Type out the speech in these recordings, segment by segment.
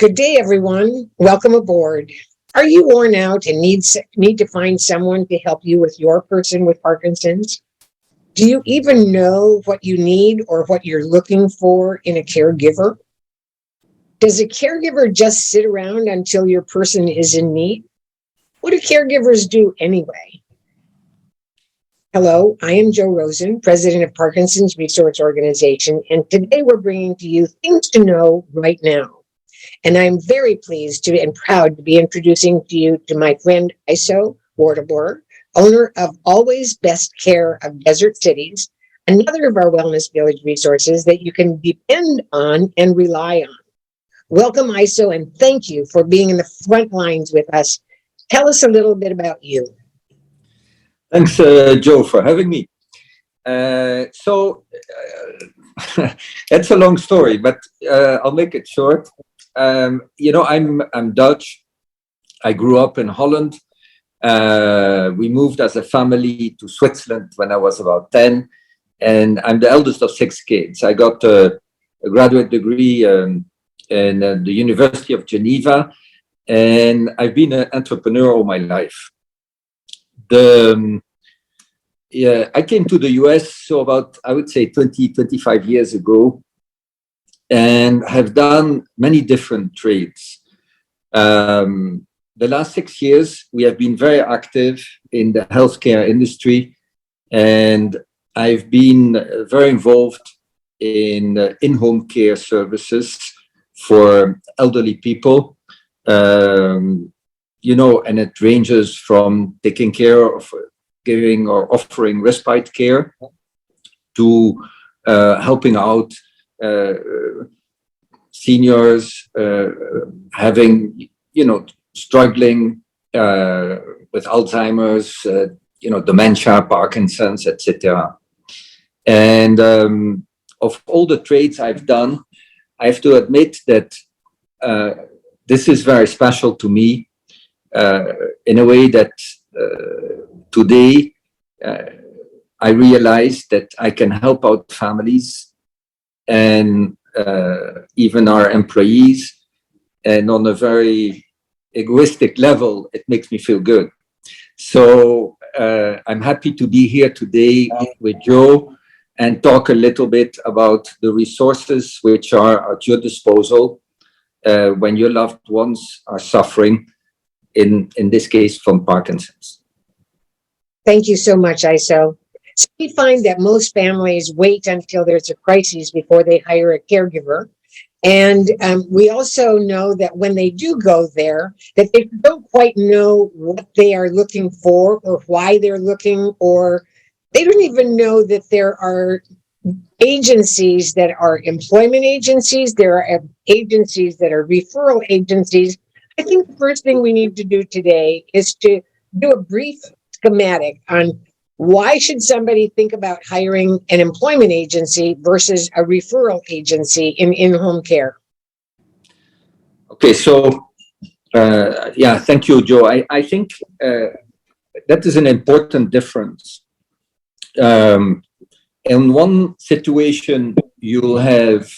Good day, everyone. Welcome aboard. Are you worn out and need to find someone to help you with your person with Parkinson's? Do you even know what you need or what you're looking for in a caregiver? Does a caregiver just sit around until your person is in need? What do caregivers do anyway? Hello, I am Joe Rosen, president of Parkinson's Resource Organization, and today we're bringing to you things to know right now. And I'm very pleased and proud to be introducing to you to my friend Eiso, owner of Always Best Care of Desert Cities, another of our Wellness Village resources that you can depend on and rely on. Welcome, Eiso, and thank you for being in the front lines with us. Tell us a little bit about you. Thanks, Joe, for having me. That's a long story, but I'll make it short. I'm Dutch. I grew up in Holland. We moved as a family to Switzerland when I was about 10, and I'm the eldest of 6 kids. I got a graduate degree in the University of Geneva, and I've been an entrepreneur all my life. I came to the US, so about, I would say 25 years ago, and have done many different trades. The last 6 years, we have been very active in the healthcare industry, and I've been very involved in in-home care services for elderly people. And it ranges from taking care of giving or offering respite care to helping out seniors having, struggling with Alzheimer's, dementia, Parkinson's, etc. And of all the trades I've done, I have to admit that this is very special to me in a way that today I realize that I can help out families and even our employees, and on a very egoistic level, it makes me feel good. So I'm happy to be here today with Joe and talk a little bit about the resources which are at your disposal when your loved ones are suffering, in this case from Parkinson's. Thank you so much, Eiso. So we find that most families wait until there's a crisis before they hire a caregiver. And we also know that when they do go there, that they don't quite know what they are looking for or why they're looking, or they don't even know that there are agencies that are employment agencies. There are agencies that are referral agencies. I think the first thing we need to do today is to do a brief schematic on why should somebody think about hiring an employment agency versus a referral agency in-home care? Okay, so thank you, Joe. I think that is an important difference. In one situation, you'll have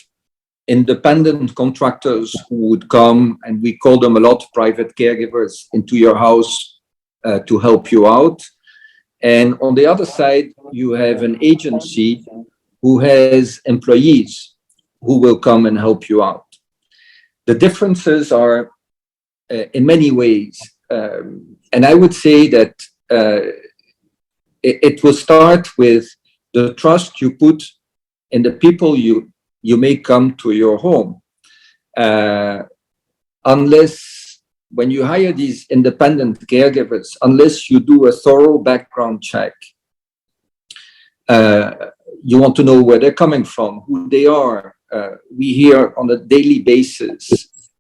independent contractors who would come, and we call them a lot private caregivers, into your house to help you out. And on the other side, you have an agency who has employees who will come and help you out. The differences are in many ways. And I would say that it will start with the trust you put in the people you may come to your home. When you hire these independent caregivers, unless you do a thorough background check, you want to know where they're coming from, who they are. We hear on a daily basis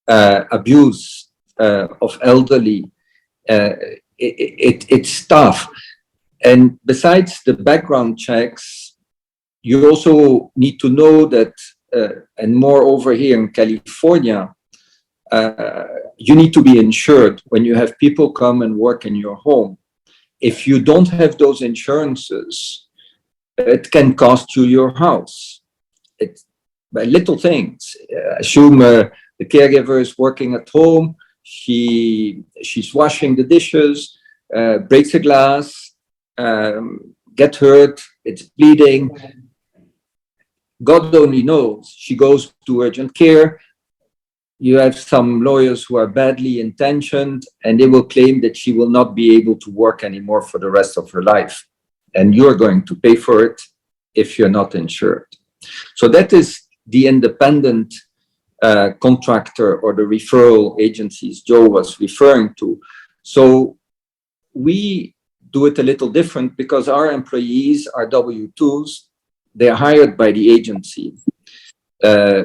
abuse of elderly. It's tough. And besides the background checks, you also need to know that, and moreover here in California, you need to be insured when you have people come and work in your home. If you don't have those insurances, it can cost you your house. It's by little things. Assume The caregiver is working at home. She's washing the dishes, breaks a glass, get hurt, it's bleeding. God only knows. She goes to urgent care. You have some lawyers who are badly intentioned, and they will claim that she will not be able to work anymore for the rest of her life. And you're going to pay for it if you're not insured. So that is the independent contractor or the referral agencies Joe was referring to. So we do it a little different because our employees are W-2s. They're hired by the agency.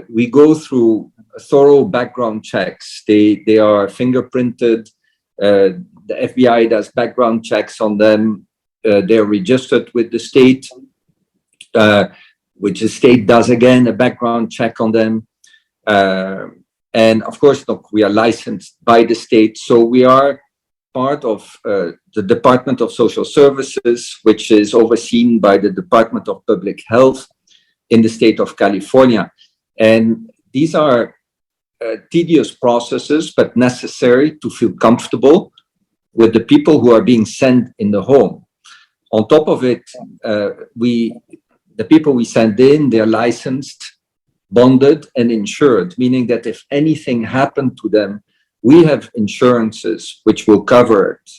We go through thorough background checks. They are fingerprinted. The FBI does background checks on them. They're registered with the state, which the state does again a background check on them. And of course, look, we are licensed by the state. So we are part of the Department of Social Services, which is overseen by the Department of Public Health in the state of California. And these are tedious processes, but necessary to feel comfortable with the people who are being sent in the home. On top of it, the people we send in, they're licensed, bonded, and insured, meaning that if anything happened to them, we have insurances which will cover it.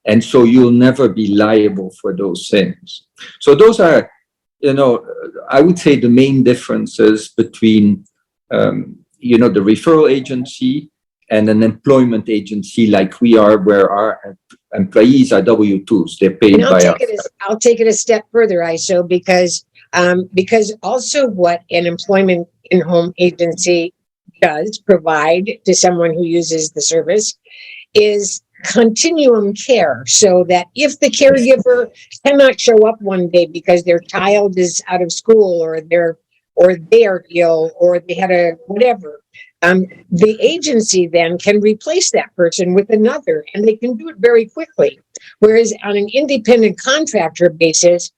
And so you'll never be liable for those things. So those are, I would say the main differences between, the referral agency and an employment agency like we are, where our employees are W-2s. They're paid by us. I'll take it a step further, Eiso, because also what an employment in-home agency does provide to someone who uses the service is continuum care, so that if the caregiver cannot show up one day because their child is out of school or they are ill or they had a whatever, the agency then can replace that person with another, and they can do it very quickly. Whereas on an independent contractor basis,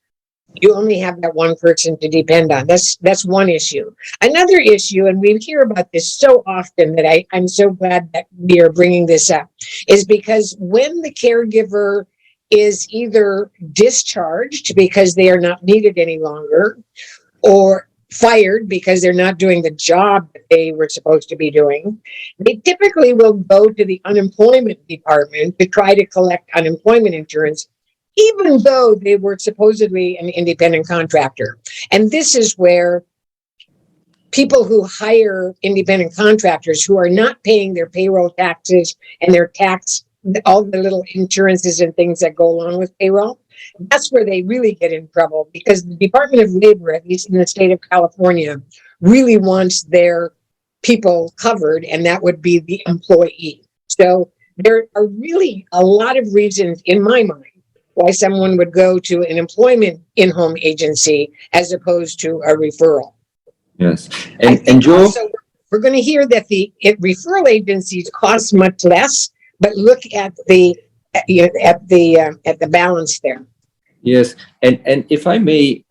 you only have that one person to depend on. That's one issue. Another issue, and we hear about this so often that I'm so glad that we are bringing this up, is because when the caregiver is either discharged because they are not needed any longer, or fired because they're not doing the job that they were supposed to be doing, they typically will go to the unemployment department to try to collect unemployment insurance, even though they were supposedly an independent contractor. And this is where people who hire independent contractors who are not paying their payroll taxes and their tax, all the little insurances and things that go along with payroll, that's where they really get in trouble, because the Department of Labor, at least in the state of California, really wants their people covered, and that would be the employee. So there are really a lot of reasons in my mind why someone would go to an employment in-home agency as opposed to a referral. Yes. And Joe, also, we're going to hear that the referral agencies cost much less, but look at the balance there. Yes, and if I may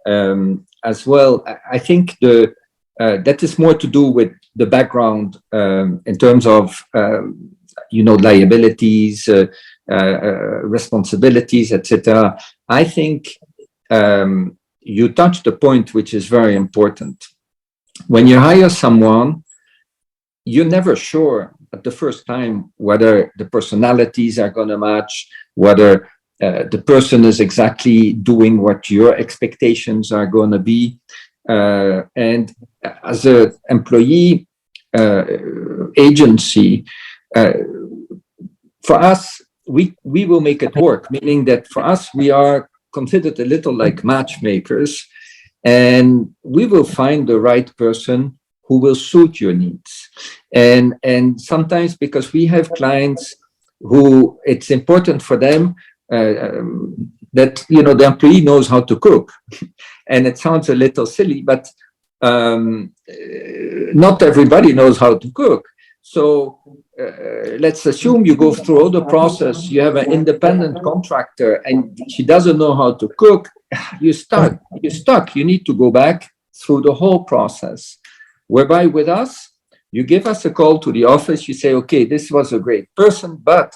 as well, I think that is more to do with the background in terms of liabilities, responsibilities, etc. I think you touched a point which is very important. When you hire someone, you're never sure at the first time whether the personalities are going to match, whether the person is exactly doing what your expectations are going to be. And as an employee agency, for us, we will make it work, meaning that for us, we are considered a little like matchmakers, and we will find the right person who will suit your needs. And sometimes, because we have clients who it's important for them that the employee knows how to cook, and it sounds a little silly, but not everybody knows how to cook. So let's assume you go through all the process, you have an independent contractor and she doesn't know how to cook, you're stuck. You need to go back through the whole process. Whereby with us, you give us a call to the office. You say, okay, this was a great person, but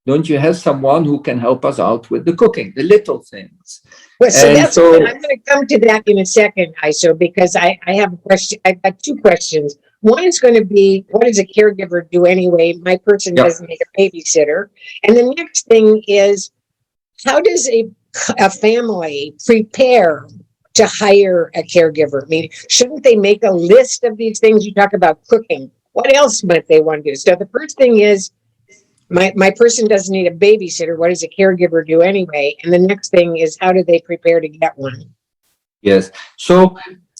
don't you have someone who can help us out with the cooking, the little things? Well, so And that's so, I'm going to come to that in a second, Iso, because I have a question. I've got two questions. One is going to be, what does a caregiver do anyway? My person yeah, doesn't need a babysitter. And the next thing is, how does a family prepare to hire a caregiver? I mean, shouldn't they make a list of these things? You talk about cooking. What else might they want to do? So the first thing is, my person doesn't need a babysitter. What does a caregiver do anyway? And the next thing is, how do they prepare to get one? yes. So,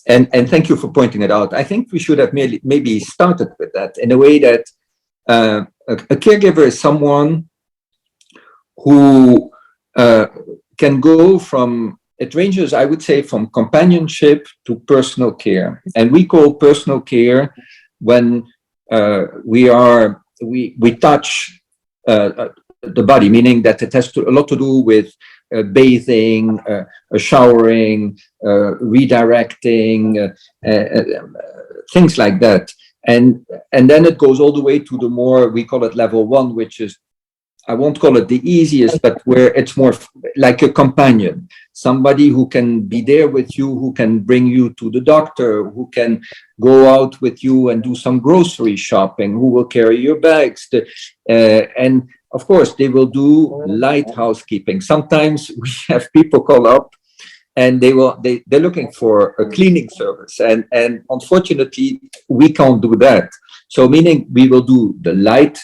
and thank you for pointing it out. I think we should have maybe started with that in a way that a caregiver is someone who can go from, it ranges, I would say, from companionship to personal care. And we call personal care when we touch the body, meaning that it has a lot to do with bathing, showering, redirecting, things like that. And then it goes all the way to the more, we call it level 1, which is, I won't call it the easiest, but where it's more like a companion, somebody who can be there with you, who can bring you to the doctor, who can go out with you and do some grocery shopping, who will carry your bags. And of course, they will do light housekeeping. Sometimes we have people call up and they're looking for a cleaning service. And unfortunately, we can't do that. So meaning we will do the light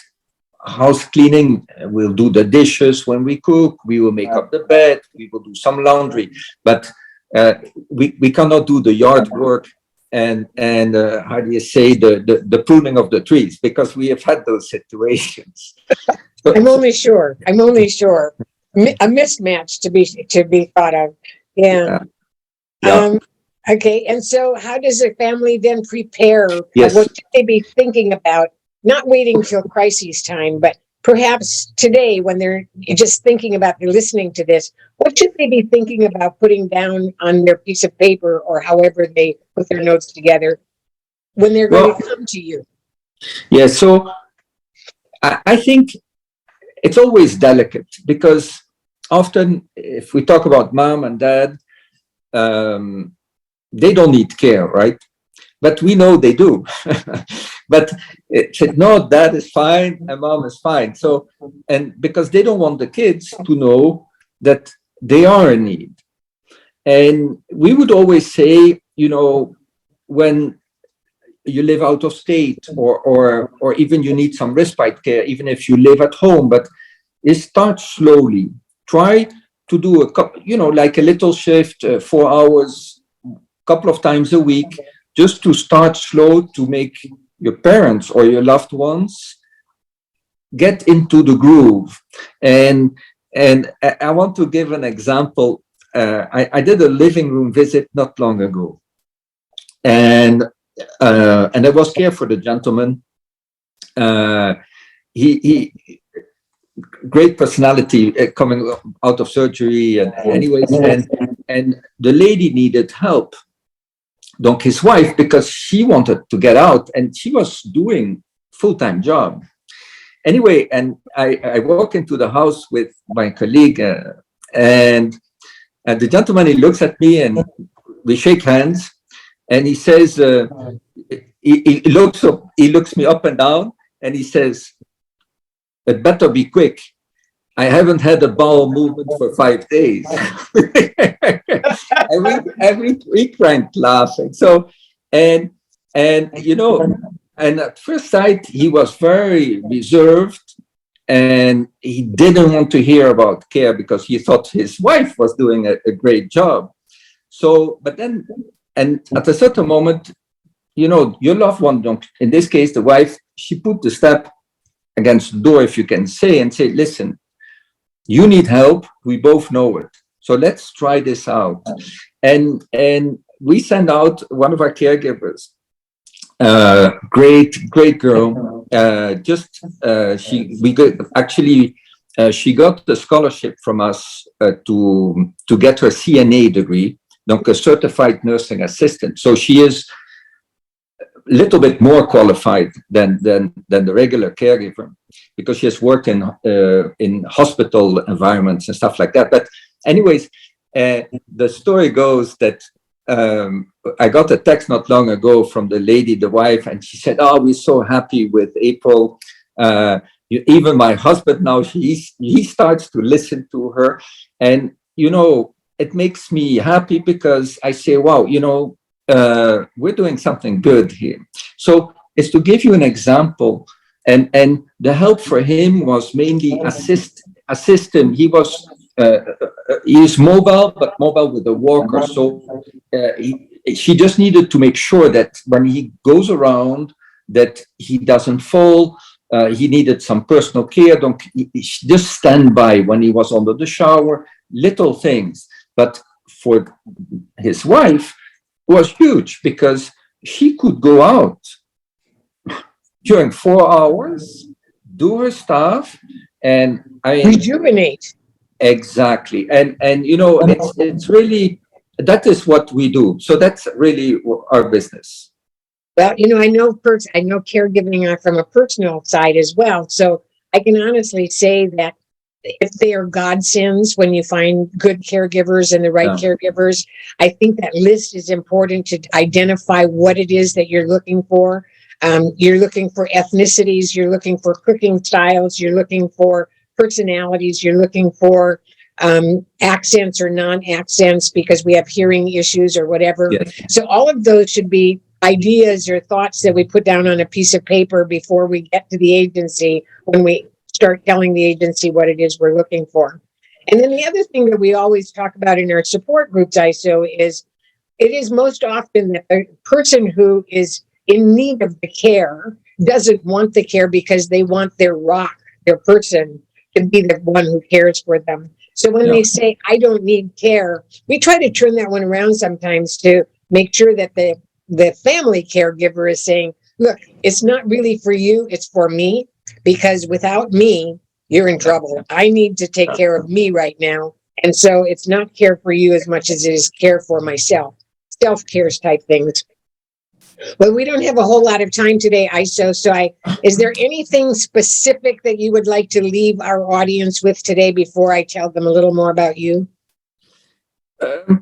house cleaning, we'll do the dishes when we cook, we will make up the bed, we will do some laundry, but we cannot do the yard work and how do you say, the pruning of the trees, because we have had those situations. I'm only sure a mismatch to be thought of. Yeah. Okay. And so how does a family then prepare? Yes. What should they be thinking about? Not waiting till crisis time, but perhaps today when they're just thinking about, they're listening to this, what should they be thinking about putting down on their piece of paper or however they put their notes together when they're going to come to you? Yeah, so I think it's always delicate because often if we talk about mom and dad, they don't need care, right? But we know they do. But no, dad is fine and mom is fine. So, and because they don't want the kids to know that they are in need. And we would always say, you know, when you live out of state or even you need some respite care, even if you live at home, but it starts slowly. Try to do a couple, you know, like a little shift, 4 hours, couple of times a week, just to start slow, to make your parents or your loved ones get into the groove. And I want to give an example. I did a living room visit not long ago, and I was care for the gentleman. He great personality, coming out of surgery, and anyways, and the lady needed help. Donc his wife, because she wanted to get out and she was doing full-time job. Anyway, and I walk into the house with my colleague and the gentleman, he looks at me and we shake hands and he says, he looks me up and down and he says, "It better be quick. I haven't had a bowel movement for 5 days." every we cranked laughing. So, and you know, and at first sight, he was very reserved and he didn't want to hear about care because he thought his wife was doing a great job. So, but then, and at a certain moment, you know, your loved one, in this case, the wife, she put the step against the door, if you can say, and say, "Listen, you need help. We both know it. So let's try this out." And we send out one of our caregivers, great girl. She got the scholarship from us to get her CNA degree, donc a certified nursing assistant. So she is little bit more qualified than the regular caregiver, because she has worked in hospital environments and stuff like that. But anyways, the story goes that I got a text not long ago from the lady, the wife, and she said, "Oh, we're so happy with April. Even my husband now, he starts to listen to her." And, it makes me happy, because I say, wow, we're doing something good here. So it's to give you an example. And the help for him was mainly assist him. He's mobile, but mobile with a walker. So she just needed to make sure that when he goes around, that he doesn't fall. He needed some personal care. Just stand by when he was under the shower, little things. But for his wife, it was huge, because she could go out during 4 hours, do her stuff, and rejuvenate. Exactly. And it's really, that is what we do. So that's really our business. Well, I know caregiving from a personal side as well. So I can honestly say that if they are godsends when you find good caregivers and the right caregivers, I think that list is important to identify what it is that you're looking for. You're looking for ethnicities, you're looking for cooking styles, you're looking for personalities, you're looking for accents or non-accents, because we have hearing issues or whatever. Yes. So all of those should be ideas or thoughts that we put down on a piece of paper before we get to the agency, when we start telling the agency what it is we're looking for. And then the other thing that we always talk about in our support groups, Eiso, is it is most often that the person who is in need of the care doesn't want the care because they want their person, to be the one who cares for them. So when they say, "I don't need care," we try to turn that one around sometimes to make sure that the family caregiver is saying, "Look, it's not really for you, it's for me, because without me, you're in trouble. I need to take care of me right now. And so it's not care for you as much as it is care for myself." Self-care type things. Well, we don't have a whole lot of time today, Eiso. So is there anything specific that you would like to leave our audience with today before I tell them a little more about you? I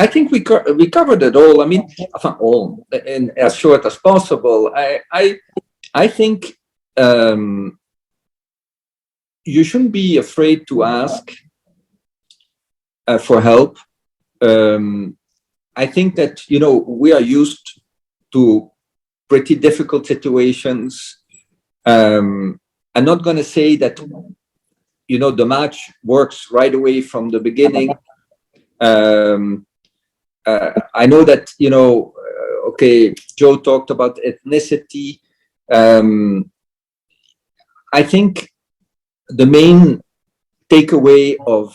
think we covered it all. I mean, all in as short as possible. I think you shouldn't be afraid to ask for help. I think that, we are used to pretty difficult situations. I'm not going to say that, the match works right away from the beginning. I know that, Joe talked about ethnicity. I think the main takeaway of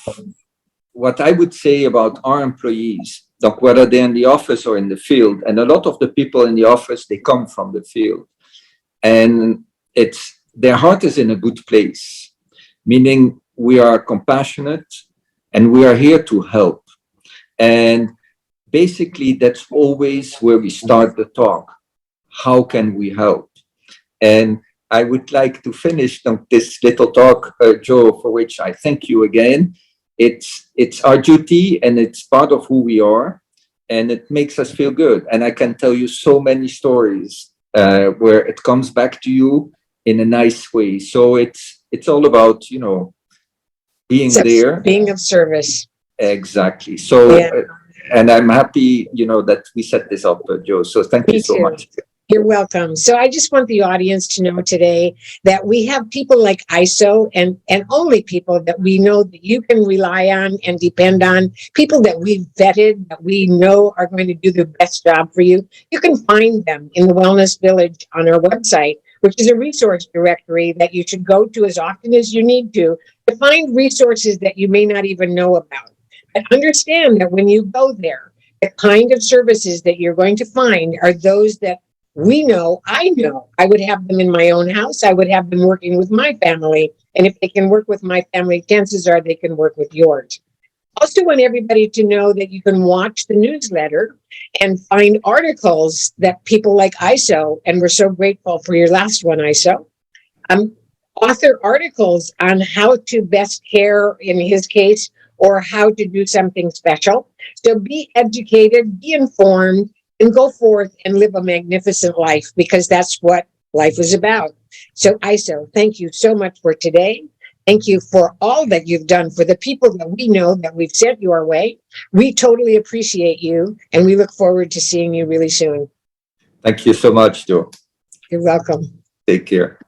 what I would say about our employees, like whether they're in the office or in the field, and a lot of the people in the office, they come from the field, and their heart is in a good place, meaning we are compassionate and we are here to help. And basically, that's always where we start the talk. How can we help? And I would like to finish this little talk, Joe, for which I thank you again. It's our duty, and it's part of who we are, and it makes us feel good. And I can tell you so many stories where it comes back to you in a nice way. So it's all about, being there. Being of service. Exactly. So, and I'm happy, that we set this up, Joe. So thank you so much. You're welcome. So I just want the audience to know today that we have people like Eiso, and only people that we know that you can rely on and depend on, people that we've vetted, that we know are going to do the best job for you. You can find them in the Wellness Village on our website, which is a resource directory that you should go to as often as you need to find resources that you may not even know about. But understand that when you go there, the kind of services that you're going to find are those that I know. I would have them in my own house. I would have them working with my family. And if they can work with my family, chances are they can work with yours. Also want everybody to know that you can watch the newsletter and find articles that people like Eiso, and we're so grateful for your last one, Eiso, author articles on how to best care in his case, or how to do something special. So be educated, be informed, and go forth and live a magnificent life, because that's what life is about. So Eiso, thank you so much for today. Thank you for all that you've done for the people that we know that we've sent your way. We totally appreciate you, and we look forward to seeing you really soon. Thank you so much, Joe. You're welcome. Take care.